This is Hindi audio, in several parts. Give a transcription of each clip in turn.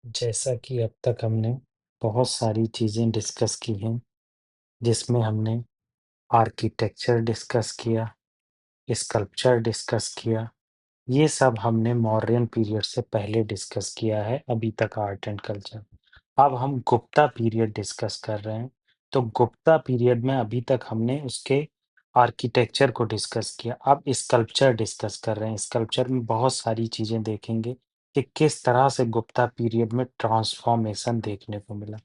जैसा कि अब तक हमने बहुत सारी चीज़ें डिस्कस की हैं, जिसमें हमने आर्किटेक्चर डिस्कस किया, स्कल्पचर डिस्कस किया, ये सब हमने मौर्यन पीरियड से पहले डिस्कस किया है, अभी तक आर्ट एंड कल्चर। अब हम गुप्ता पीरियड डिस्कस कर रहे हैं, तो गुप्ता पीरियड में अभी तक हमने उसके आर्किटेक्चर को डिस्कस किया, अब स्कल्पचर डिस्कस कर रहे हैं। स्कल्पचर में बहुत सारी चीज़ें देखेंगे कि किस तरह से गुप्ता पीरियड में ट्रांसफॉर्मेशन देखने को मिला।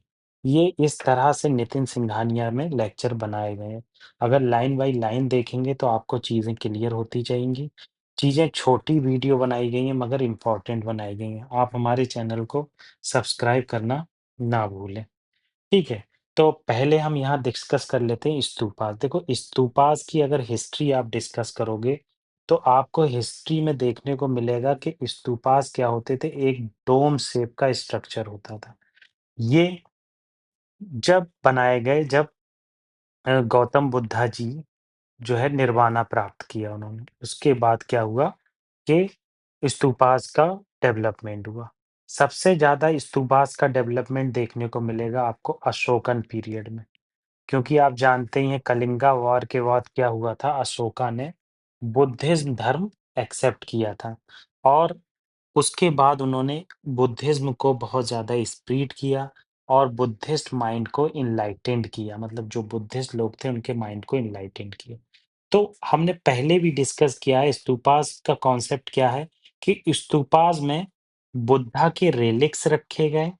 ये इस तरह से नितिन सिंघानिया में लेक्चर बनाए गए हैं। अगर लाइन बाय लाइन देखेंगे तो आपको चीज़ें क्लियर होती जाएँगी। चीज़ें छोटी वीडियो बनाई गई हैं मगर इम्पोर्टेंट बनाई गई हैं। आप हमारे चैनल को सब्सक्राइब करना ना भूलें, ठीक है? तो पहले हम यहाँ डिस्कस कर लेते हैं स्तूपास। देखो स्तूपास की अगर हिस्ट्री आप डिस्कस करोगे, तो आपको हिस्ट्री में देखने को मिलेगा कि स्तूपास क्या होते थे, एक डोम शेप का स्ट्रक्चर होता था। ये जब बनाए गए जब गौतम बुद्धा जी जो है निर्वाणा प्राप्त किया उन्होंने। उसके बाद क्या हुआ कि स्तूपास का डेवलपमेंट हुआ। सबसे ज़्यादा स्तूपास का डेवलपमेंट देखने को मिलेगा आपको अशोकन पीरियड में, क्योंकि आप जानते ही हैं कलिंगा वॉर के बाद क्या हुआ था, अशोका ने बुद्धिज़्म धर्म एक्सेप्ट किया था और उसके बाद उन्होंने बुद्धिज़्म को बहुत ज़्यादा स्प्रेड किया और बुद्धिस्ट माइंड को एनलाइटेंड किया, मतलब जो बुद्धिस्ट लोग थे उनके माइंड को एनलाइटेंड किया। तो हमने पहले भी डिस्कस किया है स्तूपास का कॉन्सेप्ट क्या है कि स्तूपास में बुद्धा के रेलिक्स रखे गए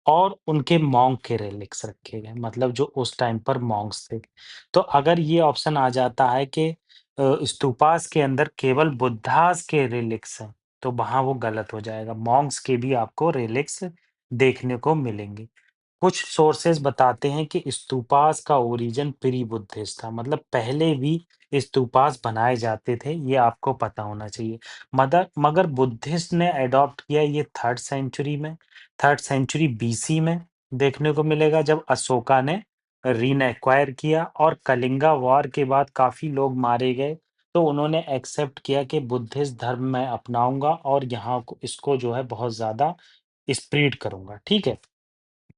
और उनके मॉन्क के रेलिक्स रखे गए, मतलब जो उस टाइम पर मॉन्क्स थे। तो अगर ये ऑप्शन आ जाता है कि स्तूपास के अंदर केवल बुद्धास के रेलिक्स हैं, तो वहाँ वो गलत हो जाएगा। मॉन्क्स के भी आपको रेलिक्स देखने को मिलेंगे। कुछ सोर्सेज बताते हैं कि स्तूपास का ओरिजिन प्री बुद्धिस्ट था, मतलब पहले भी स्तूपास बनाए जाते थे, ये आपको पता होना चाहिए। मगर बुद्धिस्ट ने अडॉप्ट किया ये 3rd सेंचुरी में, 3rd सेंचुरी बीसी में देखने को मिलेगा जब अशोका ने रीन-एक्वायर किया और कलिंगा वॉर के बाद काफ़ी लोग मारे गए, तो उन्होंने एक्सेप्ट किया कि बुद्धिस्ट धर्म मैं अपनाऊँगा और यहाँ को इसको जो है बहुत ज़्यादा स्प्रेड करूँगा, ठीक है?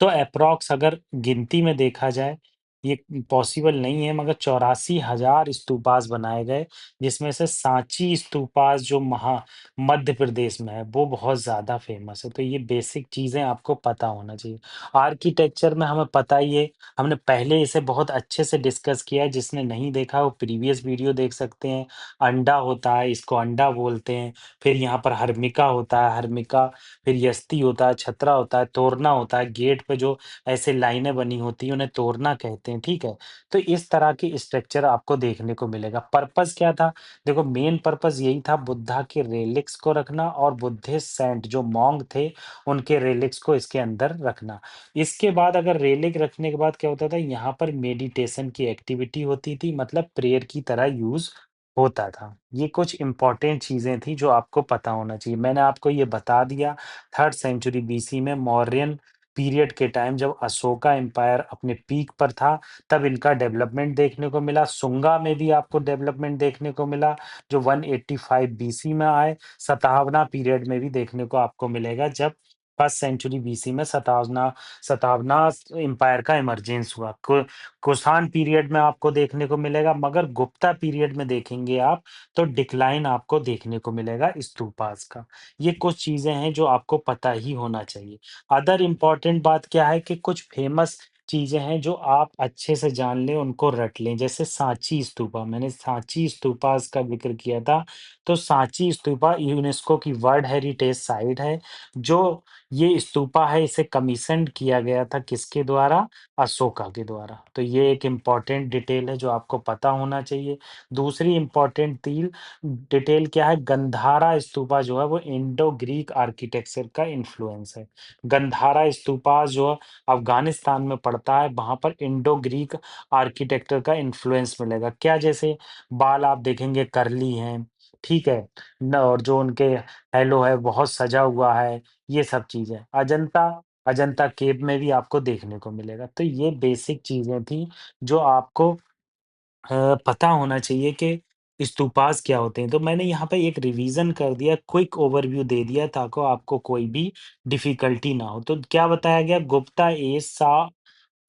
तो एप्रॉक्स अगर गिनती में देखा जाए, ये पॉसिबल नहीं है मगर 84,000 स्तूपास बनाए गए, जिसमें से सांची स्तूपास जो मध्य प्रदेश में है, वो बहुत ज़्यादा फेमस है। तो ये बेसिक चीज़ें आपको पता होना चाहिए। आर्किटेक्चर में हमें पता ही है, हमने पहले इसे बहुत अच्छे से डिस्कस किया है, जिसने नहीं देखा वो प्रीवियस वीडियो देख सकते हैं। अंडा होता है, इसको अंडा बोलते हैं, फिर यहाँ पर हर्मिका होता है, हर्मिका फिर यष्टि होता है, छतरा होता है, तोरना होता है, गेट पे जो ऐसे लाइनें बनी होती हैं, उन्हें तोरना कहते हैं, ठीक है? तो इस तरह की स्ट्रक्चर आपको देखने को मिलेगा। पर्पज़ क्या था? देखो मेन पर्पज़ यही था बुद्धा के रेलिक्स को रखना और बुद्धिस्ट सेंट जो मॉन्क थे, उनके रेलिक्स को इसके अंदर रखना। इसके बाद अगर रेलिक रखने के बाद क्या होता था, यहाँ पर मेडिटेशन की एक्टिविटी होती थी, मतलब प्रेयर की तरह यूज़ होता था। ये कुछ इम्पोर्टेंट चीज़ें थी जो आपको पता होना चाहिए। मैंने आपको ये बता दिया 3rd सेंचुरी बीसी में मौर्यन पीरियड के टाइम जब अशोका एम्पायर अपने पीक पर था, तब इनका डेवलपमेंट देखने को मिला। शुंगा में भी आपको डेवलपमेंट देखने को मिला, जो 185 बीसी में आए। सातवाहना पीरियड में भी देखने को आपको मिलेगा, जब 1st सेंचुरी बीसी में सातवाहना एम्पायर का इमर्जेंस हुआ। कुषाण पीरियड में आपको देखने को मिलेगा, मगर गुप्ता पीरियड में देखेंगे आप, तो डिक्लाइन आपको देखने को मिलेगा स्तूपास का। ये कुछ चीज़ें हैं जो आपको पता ही होना चाहिए। अदर इम्पोर्टेंट बात क्या है कि कुछ फेमस चीज़ें हैं जो आप अच्छे से जान लें, उनको रट लें। जैसे सांची स्तूपा, मैंने सांची स्तूपास का ज़िक्र किया था, तो सांची स्तूपा यूनेस्को की वर्ल्ड हेरिटेज साइट है। जो ये स्तूपा है इसे कमीशन्ड किया गया था किसके द्वारा? अशोका के द्वारा। तो ये एक इम्पोर्टेंट डिटेल है जो आपको पता होना चाहिए। दूसरी इम्पोर्टेंट डिटेल क्या है, गंधारा स्तूपा जो है वो इंडो ग्रीक आर्किटेक्चर का इन्फ्लुएंस है। गंधारा स्तूपा जो अफगानिस्तान में पड़ता है, वहाँ पर इंडो ग्रीक आर्किटेक्चर का इन्फ्लुएंस मिलेगा। क्या जैसे बाल आप देखेंगे कर्ली हैं, ठीक है? न और जो उनके हैलो है बहुत सजा हुआ है, ये सब चीज़ें। अजंता अजंता केव में भी आपको देखने को मिलेगा। तो ये बेसिक चीज़ें थी जो आपको पता होना चाहिए कि स्तूपास क्या होते हैं? तो मैंने यहाँ पे एक रिवीजन कर दिया, क्विक ओवरव्यू दे दिया ताकि आपको कोई भी डिफ़िकल्टी ना हो। तो क्या बताया गया? गुप्ता एज सा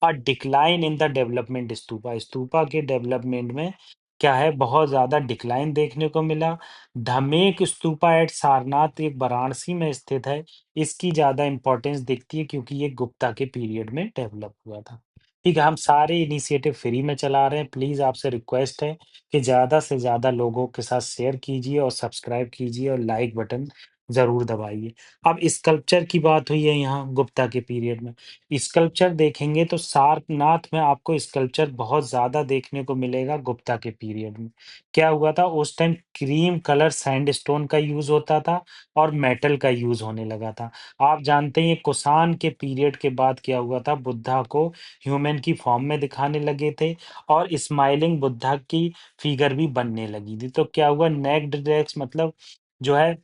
decline in the development stupa. Stupa के डेवलपमेंट में क्या है, बहुत ज़्यादा डिक्लाइन देखने को मिला। धमेक स्तूपा एट सारनाथ एक वाराणसी में स्थित है। इसकी ज़्यादा इम्पोर्टेंस दिखती है क्योंकि ये गुप्ता के पीरियड में डेवलप हुआ था। ठीक है, हम सारे इनिशिएटिव फ्री में चला रहे हैं। प्लीज़ आपसे रिक्वेस्ट है कि ज़्यादा से ज़्यादा लोगों के साथ शेयर कीजिए और सब्सक्राइब कीजिए और लाइक बटन ज़रूर दबाइए। अब स्कल्पचर की बात हुई है यहाँ गुप्ता के पीरियड में। स्कल्पचर देखेंगे तो सारनाथ में आपको स्कल्पचर बहुत ज़्यादा देखने को मिलेगा गुप्ता के पीरियड में। क्या हुआ था उस टाइम, क्रीम कलर सैंडस्टोन का यूज़ होता था और मेटल का यूज़ होने लगा था। आप जानते हैं ये कुषाण के पीरियड के बाद क्या हुआ था, बुद्धा को ह्यूमन की फॉर्म में दिखाने लगे थे और स्माइलिंग बुद्धा की फिगर भी बनने लगी थी। तो क्या हुआ, नेक्ड ड्रैग्स मतलब जो है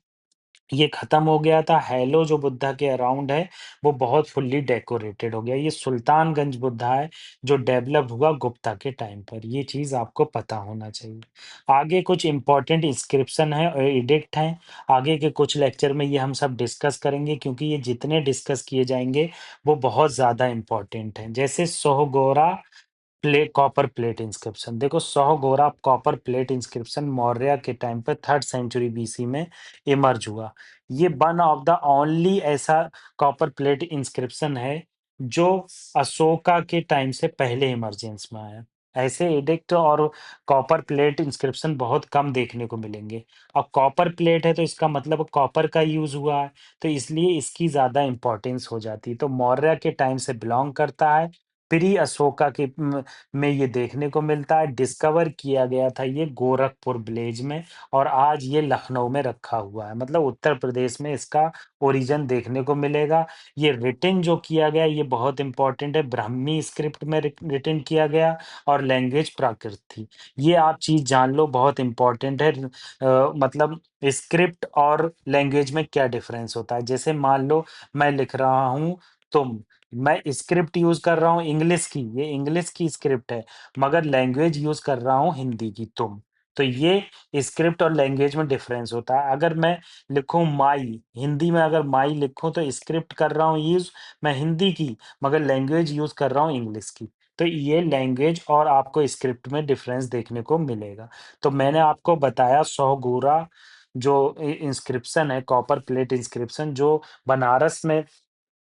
ये खत्म हो गया था। हैलो जो बुद्धा के अराउंड है, वो बहुत फुल्ली डेकोरेटेड हो गया। ये सुल्तानगंज बुद्धा है, जो डेवलप हुआ गुप्ता के टाइम पर। ये चीज़ आपको पता होना चाहिए। आगे कुछ इम्पोर्टेंट इंस्क्रिप्शन है और एडिक्ट हैं। आगे के कुछ लेक्चर में ये हम सब डिस्कस करेंगे क्योंकि ये जितने डिस्कस किए जाएँगे, वो बहुत ज़्यादा इम्पोर्टेंट हैं। जैसे सोहगोरा कॉपर प्लेट इंस्क्रिप्शन। देखो सोहगोरा कॉपर प्लेट इंस्क्रिप्शन मौर्य के टाइम पे 3rd सेंचुरी बीसी में इमर्ज हुआ। ये वन ऑफ द ओनली ऐसा कॉपर प्लेट इंस्क्रिप्शन है जो अशोका के टाइम से पहले इमर्जेंस में आया। ऐसे एडिक्ट और कॉपर प्लेट इंस्क्रिप्शन बहुत कम देखने को मिलेंगे। अब कॉपर प्लेट है तो इसका मतलब कॉपर का यूज़ हुआ है, तो इसलिए इसकी ज़्यादा इम्पोर्टेंस हो जाती है। तो मौर्य के टाइम से बिलॉन्ग करता है। प्री अशोका के में ये देखने को मिलता है। डिस्कवर किया गया था ये गोरखपुर विलेज में और आज ये लखनऊ में रखा हुआ है। मतलब उत्तर प्रदेश में इसका ओरिजिन देखने को मिलेगा। ये रिटन जो किया गया ये बहुत इम्पोर्टेंट है। ब्राह्मी स्क्रिप्ट में रिटन किया गया और लैंग्वेज प्राकृत थी। ये आप चीज़ जान लो, बहुत इम्पोर्टेंट है। मतलब स्क्रिप्ट और लैंग्वेज में क्या डिफरेंस होता है। जैसे मान लो मैं लिख रहा हूँ तुम, मैं स्क्रिप्ट यूज़ कर रहा हूँ इंग्लिश की, ये इंग्लिश की स्क्रिप्ट है, मगर लैंग्वेज यूज़ कर रहा हूँ हिंदी की तुम। तो ये स्क्रिप्ट और लैंग्वेज में डिफरेंस होता है। अगर मैं लिखूँ माई, हिंदी में अगर माई लिखूँ तो स्क्रिप्ट कर रहा हूँ यूज़ मैं हिंदी की, मगर लैंग्वेज यूज़ कर रहा हूँ इंग्लिश की। तो ये लैंग्वेज और आपको स्क्रिप्ट में डिफरेंस देखने को मिलेगा। तो मैंने आपको बताया सौगुरा जो इंस्क्रिप्शन है, कॉपर प्लेट इंस्क्रिप्शन जो बनारस में,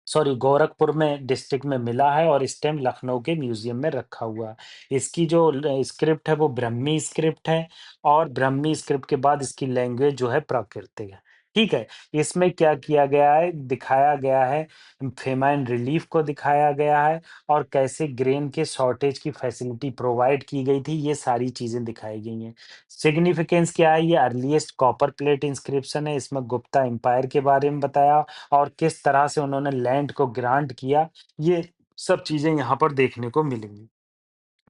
सॉरी गोरखपुर में डिस्ट्रिक्ट में मिला है और इस टाइम लखनऊ के म्यूजियम में रखा हुआ है। इसकी जो स्क्रिप्ट है वो ब्रह्मी स्क्रिप्ट है और ब्रह्मी स्क्रिप्ट के बाद इसकी लैंग्वेज जो है प्राकृतिक है। ठीक है, इसमें क्या किया गया है, दिखाया गया है, फेमाइन रिलीफ को दिखाया गया है और कैसे ग्रेन के शॉर्टेज की फैसिलिटी प्रोवाइड की गई थी, ये सारी चीजें दिखाई गई हैं। सिग्निफिकेंस क्या है, ये अर्लीस्ट कॉपर प्लेट इंस्क्रिप्शन है। इसमें गुप्ता एम्पायर के बारे में बताया और किस तरह से उन्होंने लैंड को ग्रांट किया, ये सब चीज़ें यहाँ पर देखने को मिलेंगी।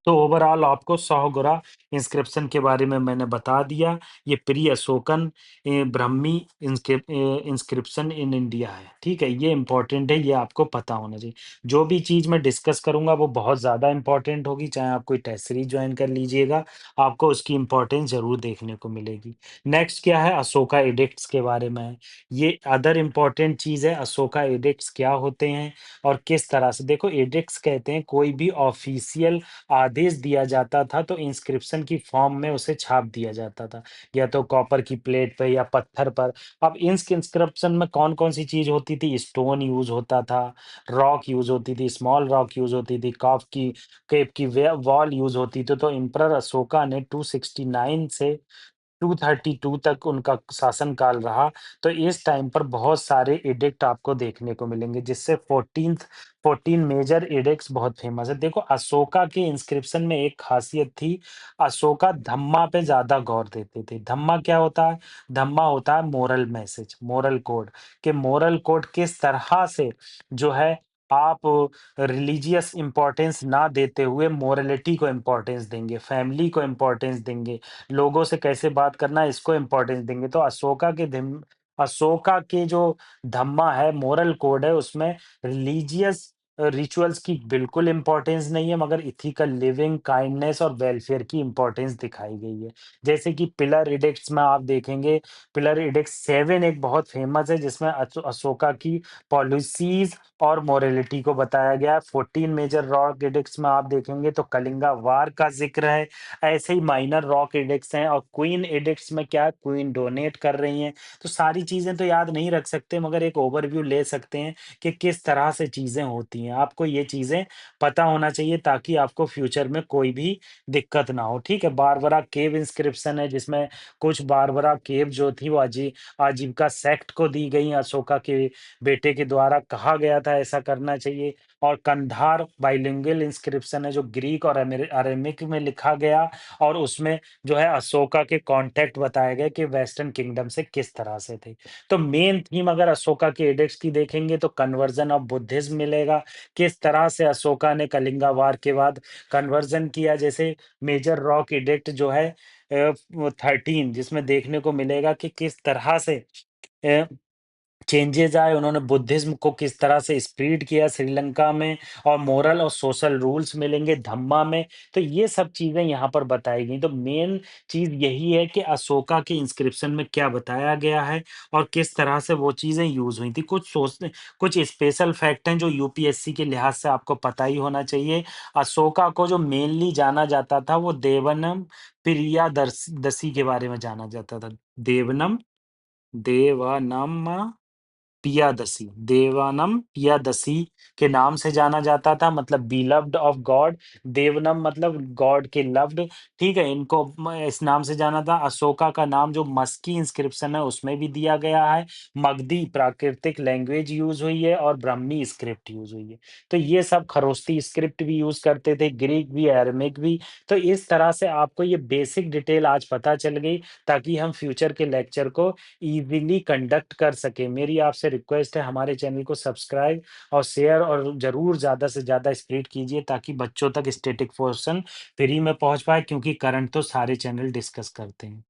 तो ओवरऑल आपको सौगुरा इंस्क्रिप्शन के बारे में मैंने बता दिया। ये pre Ashokan Brahmi inscription in India है, ठीक है? ये इम्पोर्टेंट है, ये आपको पता होना चाहिए। जो भी चीज़ मैं डिस्कस करूँगा वो बहुत ज़्यादा इम्पोर्टेंट होगी, चाहे आप कोई टेस्ट सीरीज़ जॉइन कर लीजिएगा, आपको उसकी इम्पोर्टेंस ज़रूर देखने को मिलेगी। नेक्स्ट क्या है, अशोका एडिक्ट्स के बारे में है। ये अदर इम्पोर्टेंट चीज़ है, अशोका एडिक्ट्स क्या होते हैं और किस तरह से, देखो एडिक्ट्स कहते हैं कोई भी ऑफ़िशियल आदेश दिया जाता था तो इंस्क्रिप्शन की फॉर्म में उसे छाप दिया जाता था, या तो कॉपर की प्लेट पे या पत्थर पर। अब इंस्क्रिप्शन में कौन-कौन सी चीज़ होती थी? स्टोन यूज़ होता था, रॉक यूज़ होती थी, स्मॉल रॉक यूज़ होती थी, कॉफ की केव की वे वॉल यूज़ होती थी। तो एम्परर अशोका ने 269 से 232 तक उनका शासनकाल रहा, तो इस टाइम पर बहुत सारे एडिक्ट आपको देखने को मिलेंगे, जिससे 14 मेजर एडिक्ट्स बहुत फेमस है। देखो अशोका के इंस्क्रिप्शन में एक खासियत थी, अशोका धम्मा पे ज़्यादा गौर देते थे। धम्मा क्या होता है? धम्मा होता है मोरल मैसेज, मोरल कोड, कि मोरल कोड किस तरह से जो है आप रिलीजियस इम्पोर्टेंस ना देते हुए मोरालिटी को इम्पोर्टेंस देंगे, फैमिली को इम्पोर्टेंस देंगे, लोगों से कैसे बात करना है इसको इम्पोर्टेंस देंगे। तो अशोका के जो धम्मा है, मोरल कोड है, उसमें रिलीजियस रिचुअल्स की बिल्कुल इम्पोर्टेंस नहीं है, मगर एथिकल लिविंग, काइंडनेस और वेलफेयर की इम्पोर्टेंस दिखाई गई है। जैसे कि पिलर एडिक्ट्स में आप देखेंगे, पिलर एडिक्ट 7 एक बहुत फेमस है, जिसमें अशोका की पॉलिसीज़ और मोरालिटी को बताया गया है। 14 मेजर रॉक एडिक्ट्स में आप देखेंगे तो कलिंगा वार का ज़िक्र है। ऐसे ही माइनर रॉक एडिक्ट्स हैं, और क्वीन एडिक्ट्स में क्या है, क्वीन डोनेट कर रही हैं। तो सारी चीज़ें तो याद नहीं रख सकते, मगर एक ओवरव्यू ले सकते हैं कि किस तरह से चीज़ें होती हैं। आपको ये चीज़ें पता होना चाहिए, ताकि आपको फ्यूचर में कोई भी दिक्कत ना हो, ठीक है? बारबरा केव इंस्क्रिप्शन है, जिसमें कुछ बारबरा केव जो थी वो आजीविका सेक्ट को दी गई। अशोका के बेटे के द्वारा कहा गया था ऐसा करना चाहिए। और कंधार बाइलिंगुअल इंस्क्रिप्शन है, जो ग्रीक और अरेमिक में लिखा गया, और उसमें जो है अशोका के कॉन्टैक्ट बताए गए कि वेस्टर्न किंगडम से किस तरह से थे। तो मेन थीम अगर अशोका के एडिक्ट्स की देखेंगे तो कन्वर्जन ऑफ बुद्धिज्म मिलेगा। किस तरह से अशोका ने कलिंगा वार के बाद कन्वर्जन किया, जैसे मेजर रॉक एडिक्ट जो है 13, जिसमें देखने को मिलेगा कि किस तरह से अ, चेंजेज़ आए, उन्होंने बुद्धिज़्म को किस तरह से स्प्रेड किया श्रीलंका में, और मोरल और सोशल रूल्स मिलेंगे धम्मा में। तो ये सब चीज़ें यहाँ पर बताई गई। तो मेन चीज़ यही है कि अशोका के इंस्क्रिप्शन में क्या बताया गया है, और किस तरह से वो चीज़ें यूज़ हुई थी। कुछ स्पेशल फैक्ट हैं जो यूपीएससी के लिहाज से आपको पता ही होना चाहिए। अशोका को जो मेनली जाना जाता था, वो देवनम प्रियादर्शी के बारे में जाना जाता था। देवनम पियादसी के नाम से जाना जाता था, मतलब बिलव्ड ऑफ गॉड। देवनम मतलब गॉड के लव्ड, ठीक है? इनको इस नाम से जाना था। अशोका का नाम जो मस्की इंस्क्रिप्शन है उसमें भी दिया गया है। मगधी प्राकृतिक लैंग्वेज यूज हुई है, और ब्राह्मी स्क्रिप्ट यूज हुई है। तो ये सब खरोस्ती स्क्रिप्ट भी यूज करते थे, ग्रीक भी, अरेमिक भी। तो इस तरह से आपको ये बेसिक डिटेल आज पता चल गई, ताकि हम फ्यूचर के लेक्चर को ईज़िली कंडक्ट कर सकें। मेरी आपसे रिक्वेस्ट है, हमारे चैनल को सब्सक्राइब और शेयर और ज़रूर ज़्यादा से ज़्यादा स्प्रेड कीजिए, ताकि बच्चों तक स्टैटिक पोर्शन फ्री में पहुँच पाए, क्योंकि करंट तो सारे चैनल डिस्कस करते हैं।